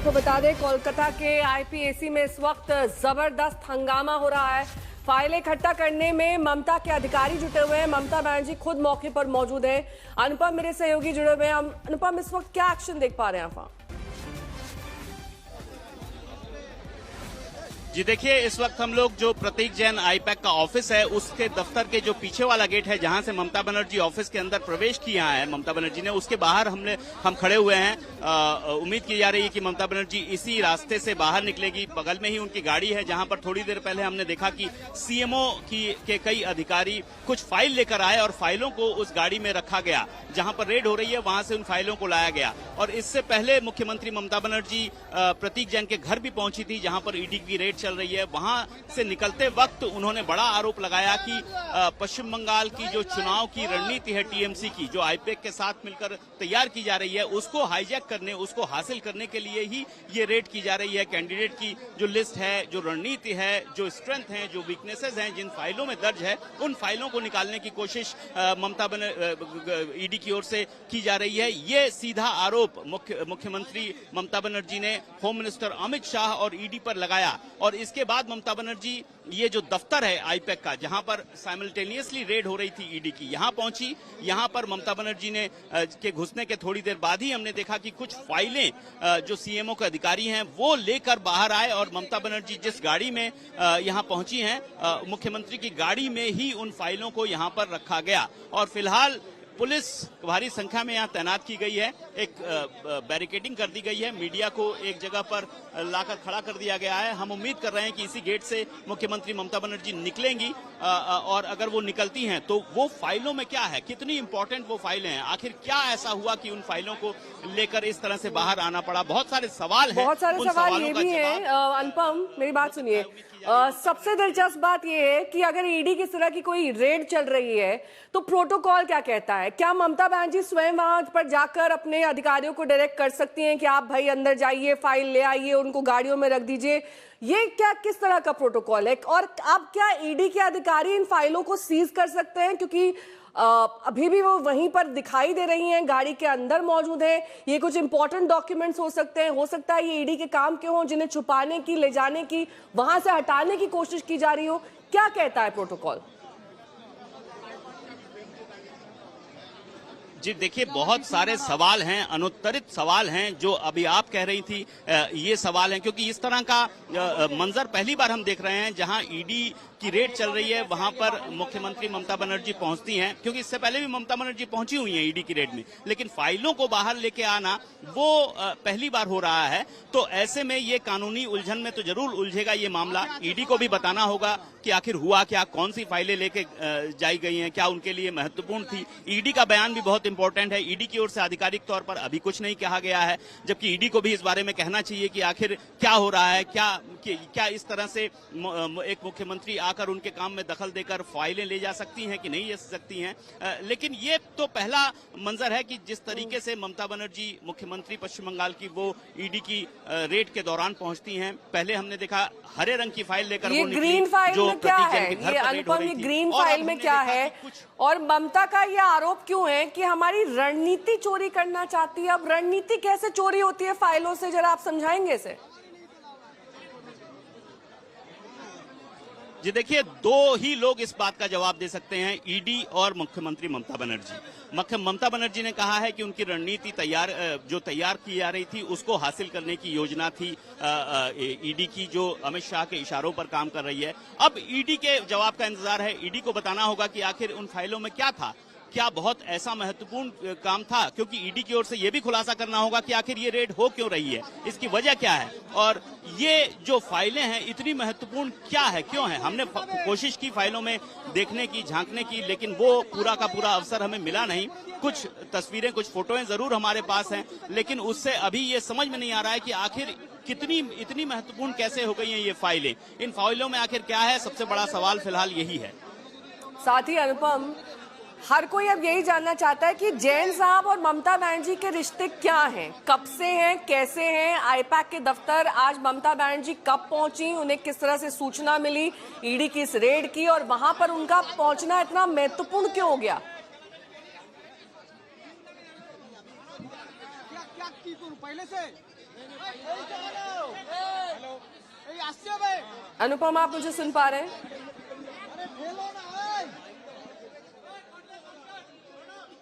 आपको बता दें कोलकाता के आईपीएसी में इस वक्त जबरदस्त हंगामा हो रहा है। फाइलें इकट्ठा करने में ममता के अधिकारी जुटे हुए हैं। ममता बनर्जी खुद मौके पर मौजूद है। अनुपम मेरे सहयोगी जुड़े हुए हैं। अनुपम, इस वक्त क्या एक्शन देख पा रहे हैं आप? जी देखिए, इस वक्त हम लोग जो प्रतीक जैन आईपैक का ऑफिस है उसके दफ्तर के जो पीछे वाला गेट है जहां से ममता बनर्जी ऑफिस के अंदर प्रवेश किया है ममता बनर्जी ने, उसके बाहर हम खड़े हुए हैं। उम्मीद की जा रही है कि ममता बनर्जी इसी रास्ते से बाहर निकलेगी। बगल में ही उनकी गाड़ी है जहां पर थोड़ी देर पहले हमने देखा कि सीएमओ के कई अधिकारी कुछ फाइल लेकर आए और फाइलों को उस गाड़ी में रखा गया। जहां पर रेड हो रही है वहां से उन फाइलों को लाया गया। और इससे पहले मुख्यमंत्री ममता बनर्जी प्रतीक जैन के घर भी पहुंची थी जहां पर ईडी की रेड चल रही है। वहां से निकलते वक्त उन्होंने बड़ा आरोप लगाया कि पश्चिम बंगाल की जो चुनाव की रणनीति है टीएमसी की, जो आईपैक के साथ मिलकर तैयार की जा रही है, उसको हाईजैक करने, उसको हासिल करने के लिए ही ये रेड की जा रही है। कैंडिडेट की जो लिस्ट है, जो रणनीति है, जो स्ट्रेंथ है, जो वीकनेसेस हैं जिन फाइलों में दर्ज है, उन फाइलों को निकालने की कोशिश ईडी की ओर से की जा रही है। ये सीधा आरोप मुख्यमंत्री ममता बनर्जी ने होम मिनिस्टर अमित शाह और ईडी पर लगाया। और इसके बाद ममता बनर्जी ये जो दफ्तर है आईपैक का, जहां पर साइमल्टेनियसली रेड हो रही थी ईडी की, यहां पहुंची। यहां पर ममता बनर्जी ने के घुसने के थोड़ी देर बाद ही हमने देखा कि कुछ फाइलें जो सीएमओ के अधिकारी हैं वो लेकर बाहर आए। और ममता बनर्जी जिस गाड़ी में यहां पहुंची हैं, मुख्यमंत्री की गाड़ी में ही उन फाइलों को यहां पर रखा गया। और फिलहाल पुलिस भारी संख्या में यहां तैनात की गई है। एक बैरिकेडिंग कर दी गई है। मीडिया को एक जगह पर लाकर खड़ा कर दिया गया है। हम उम्मीद कर रहे हैं कि इसी गेट से मुख्यमंत्री ममता बनर्जी निकलेंगी। और अगर वो निकलती हैं तो वो फाइलों में क्या है, कितनी इंपॉर्टेंट वो फाइलें हैं, आखिर क्या ऐसा हुआ कि उन फाइलों को लेकर इस तरह से बाहर आना पड़ा। बहुत सारे सवाल हैं। बहुत सारे सवाल ये भी हैं। अनुपम, मेरी बात सुनिए। सबसे दिलचस्प बात यह है कि अगर ईडी की तरह की कोई रेड चल रही है तो प्रोटोकॉल क्या कहता है? क्या ममता बनर्जी स्वयं वहां पर जाकर अपने अधिकारियों को डायरेक्ट कर सकती हैं कि आप भाई अंदर जाइए, फाइल ले आइए, उनको गाड़ियों में रख दीजिए? ये क्या किस तरह का प्रोटोकॉल है? और अब क्या ईडी के अधिकारी इन फाइलों को सीज कर सकते हैं? क्योंकि अभी भी वो वहीं पर दिखाई दे रही हैं, गाड़ी के अंदर मौजूद हैं। ये कुछ इंपॉर्टेंट डॉक्यूमेंट्स हो सकते हैं। हो सकता है ये ईडी के काम के हों जिन्हें छुपाने की, ले जाने की, वहां से हटाने की कोशिश की जा रही हो। क्या कहता है प्रोटोकॉल? जी देखिए, बहुत सारे सवाल हैं, अनुत्तरित सवाल हैं जो अभी आप कह रही थी। ये सवाल हैं क्योंकि इस तरह का मंजर पहली बार हम देख रहे हैं जहां ईडी की रेड चल रही है वहां पर मुख्यमंत्री ममता बनर्जी पहुंचती हैं। क्योंकि इससे पहले भी ममता बनर्जी पहुंची हुई हैं ईडी की रेड में, लेकिन फाइलों को बाहर लेके आना वो पहली बार हो रहा है। तो ऐसे में ये कानूनी उलझन में तो जरूर उलझेगा ये मामला। ईडी को भी बताना होगा कि आखिर हुआ क्या, कौन सी फाइलें लेके जाई गई हैं, क्या उनके लिए महत्वपूर्ण थी। ईडी का बयान भी बहुत इंपॉर्टेंट है। ईडी की ओर से आधिकारिक तौर पर अभी कुछ नहीं कहा गया है, जबकि ईडी को भी इस बारे में कहना चाहिए कि आखिर क्या हो रहा है, क्या इस तरह से एक मुख्यमंत्री आकर उनके काम में दखल देकर फाइलें ले जा सकती हैं कि नहीं ले सकती हैं। लेकिन ये तो पहला मंजर है कि जिस तरीके से ममता बनर्जी मुख्यमंत्री पश्चिम बंगाल की वो ईडी की रेड के दौरान पहुंचती हैं। पहले हमने देखा हरे रंग की फाइल लेकर वो निकली, ग्रीन फाइल जो में क्या है? ये अनुपम, ये ग्रीन फाइल में क्या है? और ममता का ये आरोप क्यों है कि हमारी रणनीति चोरी करना चाहती है? अब रणनीति कैसे चोरी होती है फाइलों से, जरा आप समझाएंगे इसे? जी देखिए, दो ही लोग इस बात का जवाब दे सकते हैं, ईडी और मुख्यमंत्री ममता बनर्जी। ममता बनर्जी ने कहा है कि उनकी रणनीति जो तैयार की जा रही थी उसको हासिल करने की योजना थी ईडी की, जो अमित शाह के इशारों पर काम कर रही है। अब ईडी के जवाब का इंतजार है। ईडी को बताना होगा कि आखिर उन फाइलों में क्या था, क्या बहुत ऐसा महत्वपूर्ण काम था। क्योंकि ईडी की ओर से यह भी खुलासा करना होगा कि आखिर ये रेड हो क्यों रही है, इसकी वजह क्या है, और ये जो फाइलें हैं इतनी महत्वपूर्ण क्या है, क्यों है। हमने कोशिश की फाइलों में देखने की, झांकने की, लेकिन वो पूरा का पूरा अवसर हमें मिला नहीं। कुछ तस्वीरें, कुछ फोटोएं जरूर हमारे पास हैं, लेकिन उससे अभी ये समझ में नहीं आ रहा है कि आखिर इतनी महत्वपूर्ण कैसे हो गई हैं ये फाइलें। इन फाइलों में आखिर क्या है, सबसे बड़ा सवाल फिलहाल यही है। साथ ही अनुपम, हर कोई अब यही जानना चाहता है कि जैन साहब और ममता बनर्जी के रिश्ते क्या हैं, कब से हैं, कैसे हैं? आईपैक के दफ्तर आज ममता बनर्जी कब पहुंची, उन्हें किस तरह से सूचना मिली ईडी की इस रेड की, और वहां पर उनका पहुंचना इतना महत्वपूर्ण क्यों हो गया? पहले से अनुपम, आप मुझे सुन पा रहे हैं?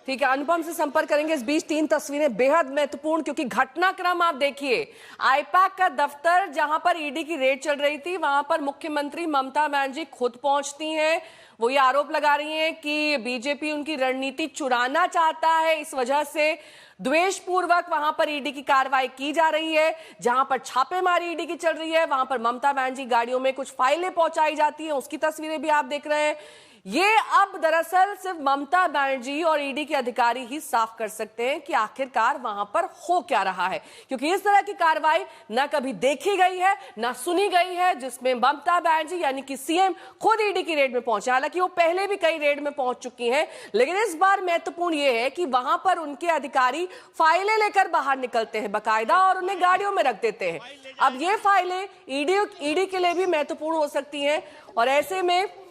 ठीक है, अनुपम से संपर्क करेंगे। इस बीच 3 तस्वीरें बेहद महत्वपूर्ण, क्योंकि घटनाक्रम आप देखिए। आईपैक का दफ्तर जहां पर ईडी की रेड चल रही थी, वहां पर मुख्यमंत्री ममता बनर्जी खुद पहुंचती हैं। वो ये आरोप लगा रही हैं कि बीजेपी उनकी रणनीति चुराना चाहता है, इस वजह से द्वेषपूर्वक वहां पर ईडी की कार्रवाई की जा रही है। जहां पर छापेमारी ईडी की चल रही है, वहां पर ममता बनर्जी गाड़ियों में कुछ फाइलें पहुंचाई जाती हैं, उसकी तस्वीरें भी आप देख रहे हैं। ये अब दरअसल सिर्फ ममता बनर्जी और ईडी के अधिकारी ही साफ कर सकते हैं कि आखिरकार वहां पर हो क्या रहा है, क्योंकि इस तरह की कार्रवाई न कभी देखी गई है, न सुनी गई है, जिसमें ममता बनर्जी यानी कि सीएम खुद ईडी की रेड में पहुंचे। हालांकि वो पहले भी कई रेड में पहुंच चुकी हैं, लेकिन इस बार महत्वपूर्ण ये है कि वहां पर उनके अधिकारी फाइलें लेकर बाहर निकलते हैं बाकायदा और उन्हें गाड़ियों में रख देते हैं। अब ये फाइलें ईडी के लिए भी महत्वपूर्ण हो सकती हैं, और ऐसे में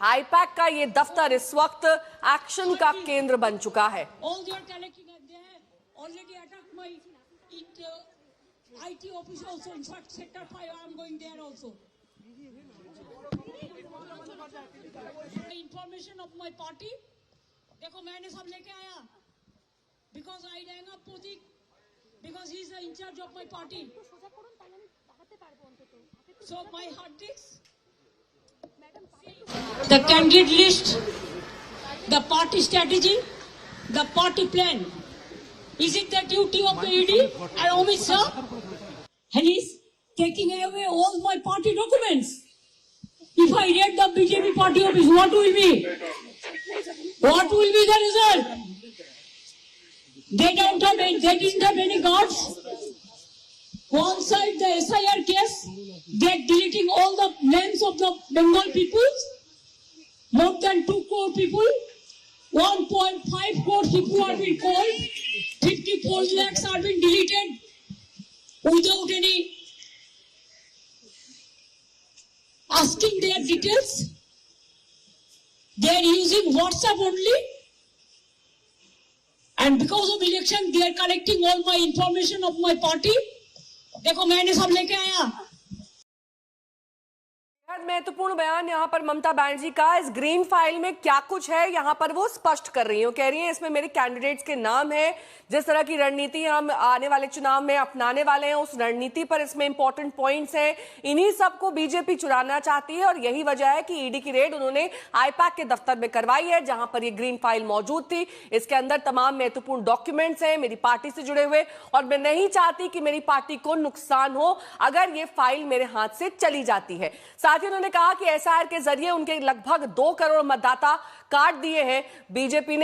आईपैक का ये दफ्तर इस वक्त एक्शन का केंद्र बन चुका है। इंफॉर्मेशन ऑफ माय पार्टी देखो मैंने सब लेके आया, because I rang up Pratik, because he is the incharge of my party. So my hard disk, the candidate list, the party strategy, the party plan. Is it the duty of the ED and Amit Shah? And he's taking away all my party documents. If I read the BJP party office, what will be? What will be the result? They didn't have any guards. One side the SIR case, they're deleting all the names of the Bengal people. More than 2 crore people, 1.5 crore people are being called, 54 lakhs are being deleted without any asking their details. They are using WhatsApp only, and because of election they are collecting all my information of my party. देखो मैंने सब लेके आया। महत्वपूर्ण बयान यहाँ पर ममता बनर्जी का। इस ग्रीन फाइल में क्या कुछ है यहाँ पर वो स्पष्ट कर रही है। वो कह रही है इसमें मेरे कैंडिडेट्स के नाम है, जिस तरह की रणनीति हम आने वाले चुनाव में अपनाने वाले हैं, उस रणनीति पर इसमें इंपॉर्टेंट पॉइंट्स हैं। इन्हीं सबको बीजेपी चुराना चाहती है, और यही वजह है कि ईडी की रेड उन्होंने आईपैक के दफ्तर में करवाई है, जहां पर ये ग्रीन फाइल मौजूद थी। इसके अंदर तमाम महत्वपूर्ण डॉक्यूमेंट्स हैं मेरी पार्टी से जुड़े हुए, और मैं नहीं चाहती कि मेरी पार्टी को नुकसान हो अगर ये फाइल मेरे हाथ से चली जाती है। साथ ही उन्होंने कहा कि एसआईआर के जरिए उनके लगभग 2 करोड़ मतदाता काट दिए हैं बीजेपी ने।